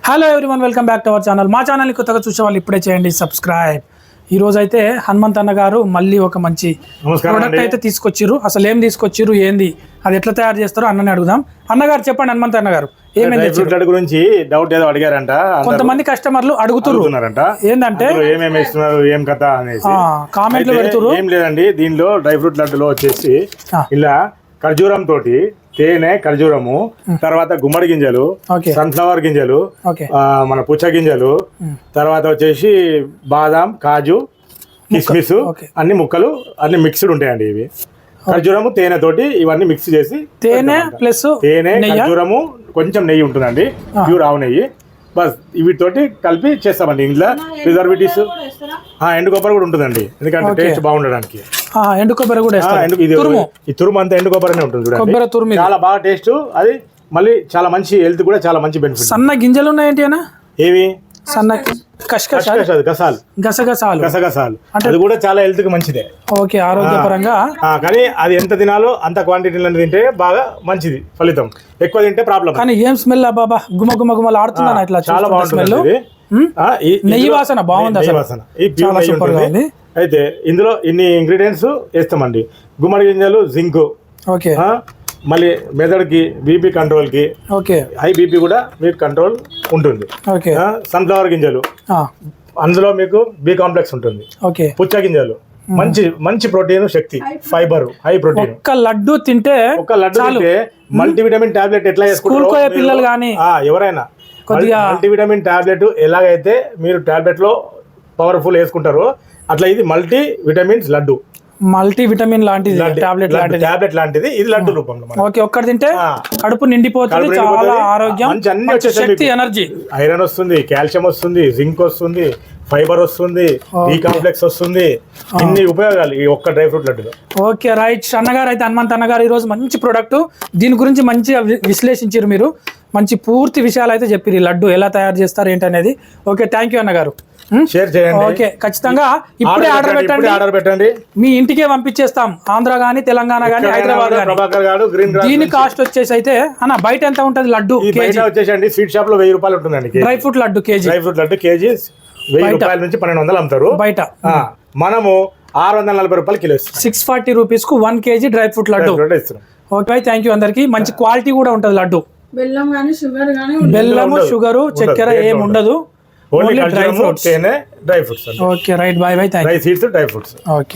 Hello everyone, welcome back to our channel. మా ఛానల్ని కొత్తగా చూసే వాళ్ళు ఇప్పుడే చేయండి సబ్స్క్రైబ్. ఈ రోజు అయితే హనుమంత్ అన్న గారు మళ్ళీ ఒక మంచి ప్రోడక్ట్ అయితే తీసుకొచ్చిర్రు. అసలు ఏం తీసుకొచ్చిర్రు, ఏంది, అది ఎట్లా తయారు చేస్తారో అన్నని అడుగుదాం. అన్నగారు చెప్పండి, హనుమంత్ అన్న గారు ఏమేమి గురించి డౌట్ ఏదో అడిగారంట. కొంతమంది కస్టమర్లు అడుగుతున్నారంట ఏంటంటే ఏమేమి ఇస్తున్నారు, ఏం కథ అనేసి కామెంట్లు పెడుతున్నారు. ఏం లేదండి, దీనిలో డ్రై ఫ్రూట్ లడ్డులో వచ్చేసి ఇలా ఖర్జూరం తోటి తేనె, ఖర్జూరము, తర్వాత గుమ్మడి గింజలు, సన్ఫ్లవర్ గింజలు, మన పుచ్చ గింజలు, తర్వాత వచ్చేసి బాదాం, కాజు, కిస్మిస్ అన్ని ముక్కలు అన్ని మిక్స్డ్ ఉంటాయండి. ఇవి ఖర్జూరము తేనె తోటి ఇవన్నీ మిక్స్ చేసి తేనె ప్లస్ తేనె ఖర్జూరము కొంచెం నెయ్యి ఉంటుందండి, ప్యూర్ ఆవు నెయ్యి. బస్ వీటితోటి కలిపి చేస్తామండి. ఇంట్లో ప్రిజర్వేటివ్స్ ఎండు కొబ్బరి కూడా ఉంటుందండి, ఎందుకంటే టేస్ట్ బాగుండడానికి. ఎండు కొబ్బరి కూడా ఈ తురుము అంతా ఎండు కొబ్బరినే ఉంటుంది చూడండి, చాలా బాగా టేస్ట్. అది మళ్ళీ చాలా మంచి హెల్త్ కూడా చాలా మంచి బెనిఫిట్. సన్న గింజలు ఉన్నాయండి అన్న, ఏవి సన్న గసగసాలు అది కూడా చాలా హెల్త్ కి మంచిదే. ఓకే, ఆరోగ్యపరంగా. కానీ అది ఎంత తినాలో అంత క్వాంటిటీలో తింటే బాగా మంచిది ఫలితం. ఎక్కువ తింటే ప్రాబ్లం. కానీ ఏం స్మెల్ బాబా, గుమ గుమ గుమలు ఆడుతున్నాను ఇట్లా. చాలా బాగుంటుంది, నెయ్యి వాసన బాగుంది, వాసన చాలా సూపర్ గా ఉంది. అయితే ఇందులో ఇన్ని ఇంగ్రీడియంట్స్ వేస్తామండి. గుమ్మడి గింజలు, జింక్, ఓకే, మళ్ళీ మెదడుకి, బీపీ కంట్రోల్ కి, హై బీపీ కూడా మీకు కంట్రోల్ ఉంటుంది. సన్ఫ్లవర్ గింజలు, అందులో మీకు బి కాంప్లెక్స్ ఉంటుంది. పుచ్చ గింజలు, మంచి మంచి ప్రోటీన్, శక్తి, ఫైబర్, హై ప్రోటీన్. ఒక లడ్డు తింటే మల్టీవిటమిన్ టాబ్లెట్ ఎట్లా వేసుకుంటారు పిల్లలు కానీ ఎవరైనా, మల్టీవిటమిన్ టాబ్లెట్ ఎలాగైతే మీరు టాబ్లెట్ లో పవర్ఫుల్ వేసుకుంటారో అట్లా ఇది multi vitamins laddu. Multi vitamin లాంటిది, టాబ్లెట్ లాంటిది, ఇది లడ్డు రూపంలో. ఓకే, ఒక్కటి తింటే కడుపు నిండిపోతుంది, చాలా ఆరోగ్యం, శక్తి, ఎనర్జీ, ఐరన్ వస్తుంది, కాల్షియం వస్తుంది, జింక్ వస్తుంది, ఫైబర్ వస్తుంది, బి కాంప్లెక్స్ వస్తుంది. ఇన్ని ఉపయోగాలు ఈ ఒక్క డ్రై ఫ్రూట్ లడ్డులో. Okay right. అన్నగారు అయితే హనుమంత్ అన్నగారు ఈ రోజు మంచి ప్రోడక్ట్, దీని గురించి మంచిగా విశ్లేషించారు. మీరు మంచి పూర్తి విషయాలు అయితే చెప్పారు, ఈ లడ్డు ఎలా తయారు చేస్తారు ఏంటనేది. ఓకే, థ్యాంక్ యూ అన్నగారు. షేర్ చేయండి. ఓకే, ఖచ్చితంగా ఇప్పుడే ఆర్డర్ పెట్టండి, మీ ఇంటికే పంపించేస్తాం. ఆంధ్ర గానీ, తెలంగాణ గానీ, హైదరాబాద్ గానీ. దీని కాస్ట్ వచ్చేసి అయితే అన్న బయట ఎంత ఉంటుంది లడ్డు? వచ్చేసి స్వీట్ షాప్ లో 1000 రూపాయలు ఉంటుందండి. డ్రై ఫ్రూట్ లడ్డు కేజీ, 1000 రూపాయల నుంచి 1200 అమ్ముతారు బయట. మనము 640 రూపాయలు కిలో, 640 రూపీస్ కు 1 KG dry fruit laddu. Okay, thank you అందరికి. మంచి క్వాలిటీ కూడా ఉంటుంది లడ్డు. బెల్లము, షుగర్, చక్కెర ఏమి ఉండదు, only dry fruits. Dry fruits. Okay right, by by, thank you. Dry fruits. Okay.